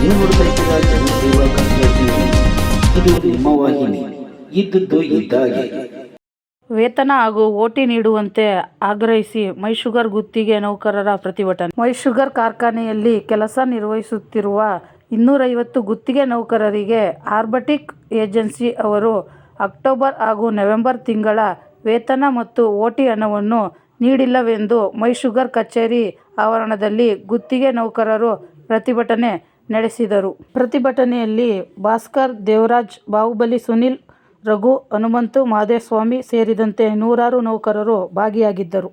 ನೀವು ನೋಡುತ್ತಿರುವ ಜನಸೇವಾ ಕನ್ನಡ ಟಿವಿ. ಇದು ನಿಮ್ಮ ವಾಹಿನಿ. ಇದ್ದದ್ದು ಇದ್ದಾಗೆ. ವೇತನ ಹಾಗೂ ಓಟಿ ನೀಡುವಂತೆ ಆಗ್ರಹಿಸಿ ಮೈಶುಗರ್ ಗುತ್ತಿಗೆ ನೌಕರರ ಪ್ರತಿಭಟನೆ. ಮೈಶುಗರ್ ಕಾರ್ಖಾನೆಯಲ್ಲಿ ಕೆಲಸ ನಿರ್ವಹಿಸುತ್ತಿರುವ 250 ಗುತ್ತಿಗೆ ನೌಕರರಿಗೆ ಆರ್ಬಿಟಿಕ್ ಏಜೆನ್ಸಿ ಅವರು ಅಕ್ಟೋಬರ್ ಹಾಗೂ ನವೆಂಬರ್ ತಿಂಗಳ ವೇತನ ಮತ್ತು ಓಟಿ ಹಣವನ್ನು ನೀಡಿಲ್ಲವೆಂದು ಮೈಶುಗರ್ ಕಚೇರಿ ಆವರಣದಲ್ಲಿ ಗುತ್ತಿಗೆ ನೌಕರರು ಪ್ರತಿಭಟನೆ ನಡೆಸಿದರು. ಪ್ರತಿಭಟನೆಯಲ್ಲಿ ಭಾಸ್ಕರ್, ದೇವರಾಜ್, ಬಾಹುಬಲಿ, ಸುನಿಲ್, ರಘು, ಹನುಮಂತು, ಮಾದೇಸ್ವಾಮಿ ಸೇರಿದಂತೆ ನೂರಾರು ನೌಕರರು ಭಾಗಿಯಾಗಿದ್ದರು.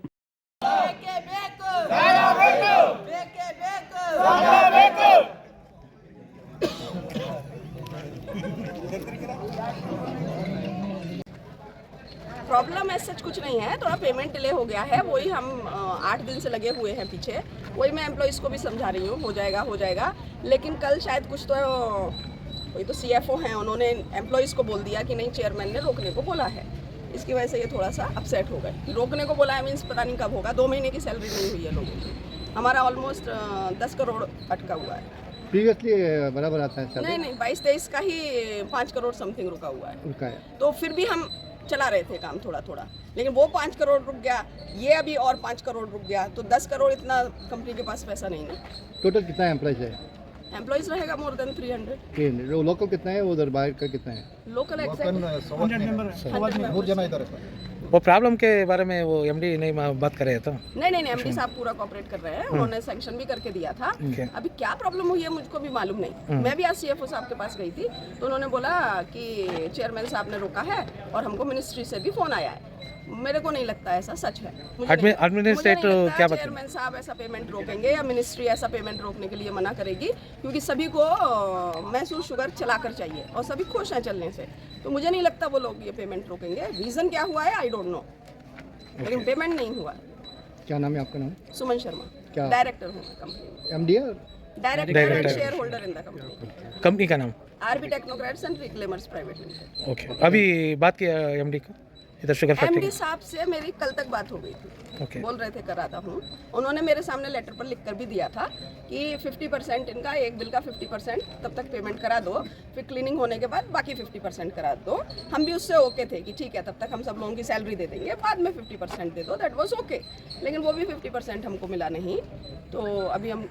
प्रॉब्लम ऐसा सच कुछ नहीं है, थोड़ा पेमेंट डिले हो गया है, वही हम 8 दिन से लगे हुए हैं पीछे, वही मैं एम्प्लॉइज़ को भी समझा रही हूँ, हो जाएगा, लेकिन कल शायद कुछ तो कोई तो CFO हैं, उन्होंने एम्प्लॉइज़ को बोल दिया कि नहीं, चेयरमैन ने रोकने को बोला है, इसकी वजह से ये थोड़ा सा अपसेट हो गए. रोकने को बोला है मीन्स पता नहीं कब होगा, 2 महीने की सैलरी नहीं हुई है लोगों की. हमारा ऑलमोस्ट 10 करोड़ अटका हुआ है. प्रीवियसली बराबर आता है? नहीं 22-23 का ही 5 करोड़ समथिंग रुका हुआ है. तो फिर भी हम चला रहे थे काम थोड़ा, लेकिन वो 5 करोड़ रुक गया, ये अभी और 5 करोड़ रुक गया, तो 10 करोड़ इतना कंपनी के पास पैसा नहीं ना. टोटल कितना एम्प्लॉइज है? एम्प्लॉइज रहेगा मोर देन 300. लोकल कितना है, उधर बाहर का कितना है? लोकल वो प्रॉब्लम के बारे में वो एमडी नहीं बात कर रहे तो नहीं एमडी साहब पूरा कोऑपरेट कर रहे हैं, उन्होंने सैंक्शन भी करके दिया था. अभी क्या प्रॉब्लम हुई है मुझको भी मालूम नहीं. मैं भी आज CFO साहब के पास गई थी, तो उन्होंने बोला कि चेयरमैन साहब ने रोका है और हमको मिनिस्ट्री से भी फोन आया है. मेरे को नहीं लगता ऐसा सच है. एडमिनिस्ट्रेटर क्या बता, चेयरमैन साहब ऐसा पेमेंट रोकेंगे या मिनिस्ट्री ऐसा पेमेंट रोकने के लिए मना करेगी, क्योंकि सभी को मैसूर शुगर चलाकर चाहिए और सभी खुश हैं चलने से. तो मुझे नहीं लगता वो लोग ये पेमेंट रोकेंगे. रीज़न क्या हुआ है आई डोंट नो, लेकिन पेमेंट नहीं हुआ. क्या नाम है आपका? नाम सुमन शर्मा, क्या डायरेक्टर हूँ company. MD director and shareholder in the company का नाम RB Technocrats and Reclaimers Private Limited. Okay. अभी बात किया एमडी को इधर शुगर फैक्ट्री? MD साहब से मेरी कल तक बात हो गई थी. Okay. बोल रहे थे कराता हूँ. उन्होंने मेरे सामने लेटर पर लिख कर भी दिया था कि 50% इनका एक बिल का 50% तब तक पेमेंट करा दो, फिर क्लीनिंग होने के बाद बाकी 50% करा दो. हम भी उससे ओके थे कि ठीक है, तब तक हम सब लोगों की सैलरी दे देंगे, बाद में 50% दे दो, दैट वाज ओके. लेकिन वो भी 50% हमको मिला नहीं, तो अभी हम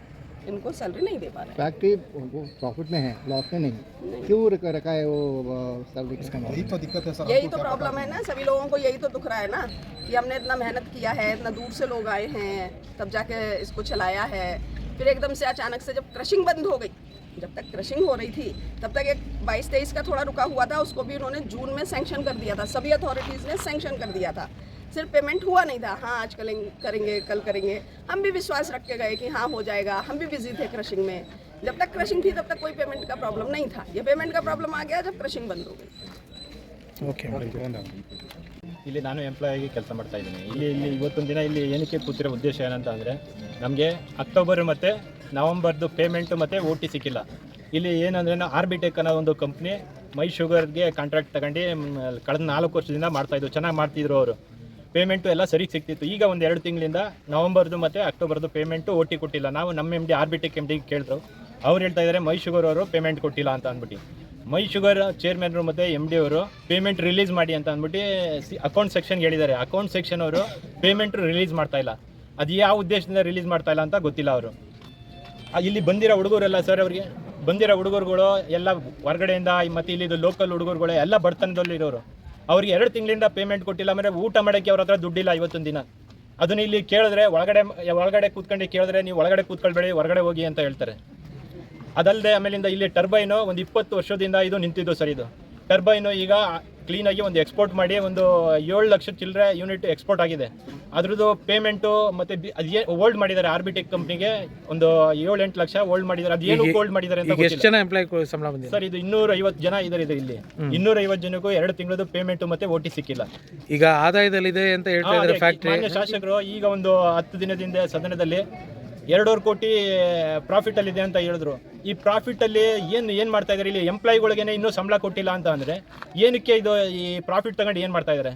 इनको सैलरी नहीं दे पा रहे. फैक्ट्री प्रॉफिट में है, लॉस में नहीं. क्यों रखा है वो सैलरी? यही तो दिक्कत है सर. यही तो प्रॉब्लम है ना, सभी लोगों को यही तो दुख रहा है ना कि हमने इतना मेहनत किया है, इतना दूर से लोग आए हैं, तब जाके इसको चलाया है. फिर एकदम से अचानक से जब क्रशिंग बंद हो गई, जब तक क्रशिंग हो रही थी तब तक एक 22-23 का थोड़ा रुका हुआ था, उसको भी उन्होंने जून में सैंक्शन कर दिया था. सभी अथॉरिटीज़ ने सैंक्शन कर दिया था, सिर्फ पेमेंट हुआ नहीं था. हाँ आज करेंगे कल करेंगे, हम भी विश्वास रख के गए कि हाँ हो जाएगा. हम भी बिजी थे क्रशिंग में. जब तक क्रशिंग थी तब तक कोई पेमेंट का प्रॉब्लम नहीं था. ये पेमेंट का प्रॉब्लम आ गया जब क्रशिंग बंद हो गई. ಓಕೆ. ಇಲ್ಲಿ ನಾನು ಎಂಪ್ಲಾಯ್ ಆಗಿ ಕೆಲಸ ಮಾಡ್ತಾ ಇದ್ದೀನಿ. ಇಲ್ಲಿ ಇವತ್ತೊಂದು ದಿನ ಇಲ್ಲಿ ಏನಕ್ಕೆ ಕೂತಿರೋ ಉದ್ದೇಶ ಏನಂತ ಅಂದರೆ, ನಮಗೆ ಅಕ್ಟೋಬರ್ ಮತ್ತು ನವಂಬರ್ದು ಪೇಮೆಂಟು ಮತ್ತು OT ಸಿಕ್ಕಿಲ್ಲ. ಇಲ್ಲಿ ಏನಂದರೆ ಆರ್ಬಿಟೆಕ್ ಅನ್ನೋ ಒಂದು ಕಂಪ್ನಿ ಮೈ ಶುಗರ್ಗೆ ಕಾಂಟ್ರಾಕ್ಟ್ ತಗೊಂಡು ಕಳೆದ 4 ವರ್ಷದಿಂದ ಮಾಡ್ತಾಯಿದ್ರು, ಚೆನ್ನಾಗಿ ಮಾಡ್ತಿದ್ರು ಅವರು. ಪೇಮೆಂಟು ಎಲ್ಲ ಸರಿಗೆ ಸಿಗ್ತಿತ್ತು. ಈಗ ಒಂದು 2 ತಿಂಗಳಿಂದ ನವಂಬರ್ದು ಮತ್ತು ಅಕ್ಟೋಬರ್ದು ಪೇಮೆಂಟು OT ಕೊಟ್ಟಿಲ್ಲ. ನಾವು ನಮ್ಮ MD ಆರ್ಬಿಟೆಕ್ MD ಕೇಳಿದ್ರು, ಅವ್ರು ಹೇಳ್ತಾ ಇದ್ದಾರೆ ಮೈ ಶುಗರ್ ಅವರು ಪೇಮೆಂಟ್ ಕೊಟ್ಟಿಲ್ಲ ಅಂತ ಅಂದ್ಬಿಟ್ಟು. ಮೈ ಶುಗರ್ ಚೇರ್ಮನ್ರು ಮತ್ತು MD ಅವರು ಪೇಮೆಂಟ್ ರಿಲೀಸ್ ಮಾಡಿ ಅಂತ ಅಂದ್ಬಿಟ್ಟು ಅಕೌಂಟ್ ಸೆಕ್ಷನ್ಗೆ ಹೇಳಿದ್ದಾರೆ. ಅಕೌಂಟ್ ಸೆಕ್ಷನ್ ಅವರು ಪೇಮೆಂಟ್ ರಿಲೀಸ್ ಮಾಡ್ತಾ ಇಲ್ಲ. ಅದು ಯಾವ ಉದ್ದೇಶದಿಂದ ರಿಲೀಸ್ ಮಾಡ್ತಾ ಇಲ್ಲ ಅಂತ ಗೊತ್ತಿಲ್ಲ. ಅವರು ಇಲ್ಲಿ ಬಂದಿರೋ ಹುಡುಗರೆಲ್ಲ ಸರ್, ಅವ್ರಿಗೆ ಬಂದಿರೋ ಹುಡುಗರುಗಳು ಎಲ್ಲ ಹೊರಗಡೆಯಿಂದ ಮತ್ತು ಇಲ್ಲಿದ್ದು ಲೋಕಲ್ ಹುಡುಗರುಗಳು ಎಲ್ಲ ಬಡತನದಲ್ಲಿರೋರು. ಅವ್ರಿಗೆ 2 ತಿಂಗಳಿಂದ ಪೇಮೆಂಟ್ ಕೊಟ್ಟಿಲ್ಲ. ಅಂದರೆ ಊಟ ಮಾಡೋಕ್ಕೆ ಅವ್ರ ಹತ್ರ ದುಡ್ಡಿಲ್ಲ ಇವತ್ತೊಂದು ದಿನ. ಅದನ್ನು ಇಲ್ಲಿ ಕೇಳಿದ್ರೆ ಒಳಗಡೆ ಕೂತ್ಕೊಂಡು ಕೇಳಿದ್ರೆ ನೀವು ಒಳಗಡೆ ಕೂತ್ಕೊಳ್ಬೇಡಿ, ಹೊರಗಡೆ ಹೋಗಿ ಅಂತ ಹೇಳ್ತಾರೆ. ಅದಲ್ಲದೆ ಆಮೇಲಿಂದ ಇಲ್ಲಿ ಟರ್ಬೈನು ಒಂದು 20 ವರ್ಷದಿಂದ ಇದು ನಿಂತಿದ್ದು ಸರ್. ಇದು ಟರ್ಬೈನು ಈಗ ಕ್ಲೀನಾಗಿ ಒಂದು ಎಕ್ಸ್ಪೋರ್ಟ್ ಮಾಡಿ ಒಂದು 7 ಲಕ್ಷ ಚಿಲ್ಲರೆ ಯೂನಿಟ್ ಎಕ್ಸ್ಪೋರ್ಟ್ ಆಗಿದೆ. ಅದ್ರದ್ದು ಪೇಮೆಂಟು ಮತ್ತು ಅದೇ ಹೋಲ್ಡ್ ಮಾಡಿದ್ದಾರೆ ಆರ್ಬಿಟೆಕ್ ಕಂಪ್ನಿಗೆ ಒಂದು 7-8 ಲಕ್ಷ ಹೋಲ್ಡ್ ಮಾಡಿದ್ದಾರೆ. ಅದು ಏನು ಹೋಲ್ಡ್ ಮಾಡಿದ್ದಾರೆ ಅಂತ ಎಷ್ಟು ಜನ ಎಂಪ್ಲಾಯ್ ಸಂಬಳ ಬಂದಿದೆ ಸರ್? ಇದು 250 ಜನ ಇದ್ದಾರೆ ಇಲ್ಲಿ. 250 ಜನಕ್ಕೂ 2 ತಿಂಗಳದ್ದು ಪೇಮೆಂಟು ಮತ್ತು OT ಸಿಕ್ಕಿಲ್ಲ. ಈಗ ಆದಾಯದಲ್ಲಿದೆ ಅಂತ ಹೇಳ್ತಾ ಇದ್ದಾರೆ ಫ್ಯಾಕ್ಟ್ರಿ. ಮಾನ್ಯ ಶಾಸಕರು ಈಗ ಒಂದು 10 ದಿನದಿಂದ ಸದನದಲ್ಲಿ 2.5 ಕೋಟಿ ಪ್ರಾಫಿಟಲ್ಲಿದೆ ಅಂತ ಹೇಳಿದ್ರು. ಈ ಪ್ರಾಫಿಟಲ್ಲಿ ಏನು ಮಾಡ್ತಾ ಇದ್ದಾರೆ? ಇಲ್ಲಿ ಎಂಪ್ಲಾಯಿಗಳಿಗೇನೆ ಇನ್ನೂ ಸಂಬಳ ಕೊಟ್ಟಿಲ್ಲ ಅಂತ ಅಂದರೆ ಏನಕ್ಕೆ ಇದು ಈ ಪ್ರಾಫಿಟ್ ತಗೊಂಡು ಏನು ಮಾಡ್ತಾ ಇದ್ದಾರೆ?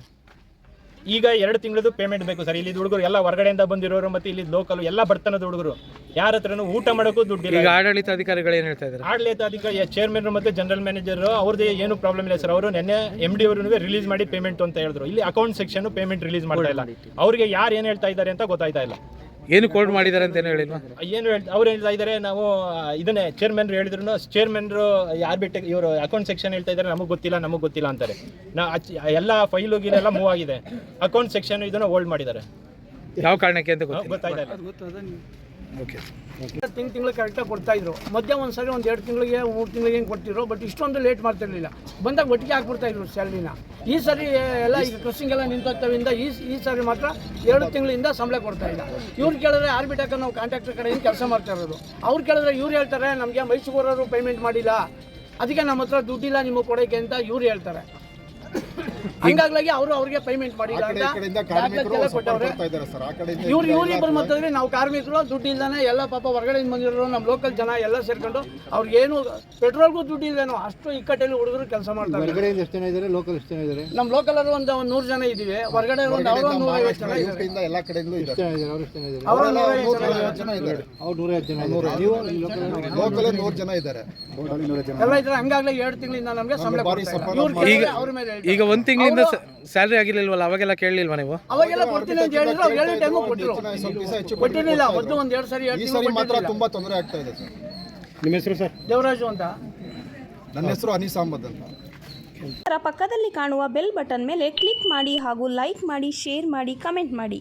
ಈಗ 2 ತಿಂಗಳದ್ದು ಪೇಮೆಂಟ್ ಬೇಕು ಸರ್. ಇಲ್ಲಿ ಹುಡುಗರು ಎಲ್ಲ ಹೊರಗಡೆಯಿಂದ ಬಂದಿರೋರು ಮತ್ತು ಇಲ್ಲಿ ಲೋಕಲ್ ಎಲ್ಲ ಬರ್ತನದ ಹುಡುಗರು ಯಾರ ಹತ್ರನೂ ಊಟ ಮಾಡೋಕ್ಕೂ ದುಡ್ಡಿಲ್ಲ. ಈಗ ಆಡಳಿತಾಧಿಕಾರಿಗಳು ಏನು ಹೇಳ್ತಾ ಇದ್ದಾರೆ? ಆಡಳಿತಾಧಿಕಾರಿ ಚೇರ್ಮನ್ ಮತ್ತು ಜನರಲ್ ಮ್ಯಾನೇಜರ್ ಅವ್ರದ್ದು ಏನು ಪ್ರಾಬ್ಲಮ್ ಇಲ್ಲ ಸರ್. ಅವರು ನಿನ್ನೆ MD ಅವ್ರಿಗೆ ರಿಲೀಸ್ ಮಾಡಿ ಪೇಮೆಂಟ್ ಅಂತ ಹೇಳಿದ್ರು. ಇಲ್ಲಿ ಅಕೌಂಟ್ ಸೆಕ್ಷನ್ ಪೇಮೆಂಟ್ ರಿಲೀಸ್ ಮಾಡ್ತಾ ಇಲ್ಲ. ಅವ್ರಿಗೆ ಯಾರು ಏನು ಹೇಳ್ತಾ ಇದ್ದಾರೆ ಅಂತ ಗೊತ್ತಾಯ್ತಾ ಇಲ್ಲ. ಏನು ಕೋಲ್ಡ್ ಮಾಡಿದ್ದಾರೆ ಅಂತ ಏನು ಹೇಳಿಲ್ವಾ? ಅವ್ರು ಹೇಳ್ತಾ ಇದ್ದಾರೆ ನಾವು ಇದನ್ನೇ ಚೇರ್ಮನ್ ಹೇಳಿದ್ರು. ಚೇರ್ಮನ್ರು ಯಾರು ಬಿಟ್ಟು ಇವರು ಅಕೌಂಟ್ ಸೆಕ್ಷನ್ ಹೇಳ್ತಾ ಇದ್ದಾರೆ ನಮಗೆ ಗೊತ್ತಿಲ್ಲ ಅಂತಾರೆ. ಎಲ್ಲ ಫೈಲು ಗೀಲೆಲ್ಲ ಮೂವ್ ಆಗಿದೆ. ಅಕೌಂಟ್ ಸೆಕ್ಷನ್ ಇದನ್ನು ಹೋಲ್ಡ್ ಮಾಡಿದ್ದಾರೆ. ಯಾವ ಕಾರಣಕ್ಕೆ ಅಂತ ಗೊತ್ತಾಯ್ತಾ ಇಲ್ಲ. ಓಕೆ. ತಿಂಗಳು ಕರೆಕ್ಟಾಗಿ ಕೊಡ್ತಾಯಿದ್ರು. ಮಧ್ಯ ಒಂದು ಸರಿ ಒಂದು 2 ತಿಂಗಳಿಗೆ 3 ತಿಂಗಳಿಗೆ ಹಿಂಗೆ ಕೊಡ್ತಿದ್ರು. ಬಟ್ ಇಷ್ಟೊಂದು ಲೇಟ್ ಮಾಡ್ತಿರ್ಲಿಲ್ಲ. ಬಂದಾಗ ಒಟ್ಟಿಗೆ ಹಾಕ್ಬಿಡ್ತಾಯಿದ್ರು ಸ್ಯಾಲ್ರಿನ. ಈ ಸರಿ ಎಲ್ಲ ಈಗ ಕ್ರಸಿಂಗ್ ಎಲ್ಲ ನಿಂತೋಗ್ತವಿಂದ ಈ ಸರಿ ಮಾತ್ರ 2 ತಿಂಗಳಿಂದ ಸಂಬಳ ಕೊಡ್ತಾ ಇಲ್ಲ. ಇವ್ರು ಕೇಳಿದ್ರೆ ಆರ್ಬಿಟಾಕ ನಾವು ಕಾಂಟ್ರಾಕ್ಟರ್ ಕಡೆಯಿಂದ ಕೆಲಸ ಮಾಡ್ತಾ ಇರೋದು. ಅವ್ರು ಕೇಳಿದ್ರೆ ಇವ್ರು ಹೇಳ್ತಾರೆ ನಮಗೆ ಮೈಸೂರವರು ಪೇಮೆಂಟ್ ಮಾಡಿಲ್ಲ, ಅದಕ್ಕೆ ನಮ್ಮ ಹತ್ರ ದುಡ್ಡಿಲ್ಲ ನಿಮಗೆ ಕೊಡೋಕ್ಕೆ ಅಂತ ಇವ್ರು ಹೇಳ್ತಾರೆ. ಹಂಗಾಗ್ಲಾಗಿ ಅವ್ರಿಗೆ ಪೇಮೆಂಟ್ ಮಾಡಿಲ್ಲ ಅಂತ ಕೊಟ್ಟವ್ರೆ. ಇವ್ರಿಬ್ಬರು ಮಾತಾಡಿದ್ರೆ ನಾವು ಕಾರ್ಮಿಕರು ದುಡ್ಡು ಇಲ್ದಾನೆ ಎಲ್ಲ ಪಾಪ ಹೊರಗಡೆಯಿಂದ ಬಂದಿರೋರು ನಮ್ಮ ಲೋಕಲ್ ಜನ ಎಲ್ಲ ಸೇರ್ಕೊಂಡು ಅವ್ರಿಗೇನು ಪೆಟ್ರೋಲ್ಗೂ ದುಡ್ಡು ಇಲ್ವೇನೋ ಅಷ್ಟು ಇಕ್ಕಟ್ಟಲ್ಲಿ ಹುಡುಗರು ಕೆಲಸ ಮಾಡ್ತಾರೆ. ಹೊರಗಡೆಯಿಂದ ಎಷ್ಟು ಜನ ಇದ್ದಾರೆ, ಲೋಕಲ್ ಎಷ್ಟು ಜನ ಇದ್ದಾರೆ? ನಮ್ಮ ಲೋಕಲ್ ಒಂದು 100 ಜನ ಇದ್ದೀವಿ. ಹೊರಗಡೆ ಒಂದು ಅವರು 150 ಜನ ಇದ್ದಾರೆ. ಎಲ್ಲ ಕಡೆಯಿಂದಲೂ ಇದ್ದಾರೆ. ಅವರು 150 ಜನ ಇದ್ದಾರೆ. ಅವ್ರು 150 ಜನ ಇದ್ದಾರೆ. ನೀವು ಲೋಕಲ್ 100 ಜನ ಇದ್ದಾರೆ. ಎಲ್ಲ ಇದ್ರೆ ಹಂಗಾಗ್ಲೇ 2 ತಿಂಗಳಿಂದ ನಮಗೆ ಸಂಬಳ ಅವ್ರ ಮೇಲೆ. ಈಗ 1 ತಿಂಗಳಿಂದ ಸ್ಯಾಲ್ರಿ ಆಗಿರ್ಲಿಲ್ವಲ್ಲ, ಅವಾಗೆಲ್ಲ ಕೇಳಲಿಲ್ವಾ ನೀವು? ಅವಾಗೆಲ್ಲ ಕೊಡ್ತೀನಿ ಅಂತ ಹೇಳಿದ್ರು. ಅವ್ರು ಹೇಳೋ ಟೈಮು ಕೊಟ್ಟಿರಲಿಲ್ಲ. ಒಂದು 2 ಸರಿ 2 ತಿಂಗಳು ಮಾತ್ರ ತುಂಬಾ ತೊಂದರೆ ಆಗ್ತಾ ಇದೆ ಸರ್. ನಿಮ್ಮ ಹೆಸರು ಸರ್? ದೇವರಾಜು ಅಂತ. ನನ್ನ ಹೆಸರು ಅನೀಸ್ ಅಹಮದ್ ಅಂತ. ಪಕ್ಕದಲ್ಲಿ ಕಾಣುವ ಬೆಲ್ ಬಟನ್ ಮೇಲೆ ಕ್ಲಿಕ್ ಮಾಡಿ ಹಾಗೂ ಲೈಕ್ ಮಾಡಿ, ಶೇರ್ ಮಾಡಿ, ಕಮೆಂಟ್ ಮಾಡಿ.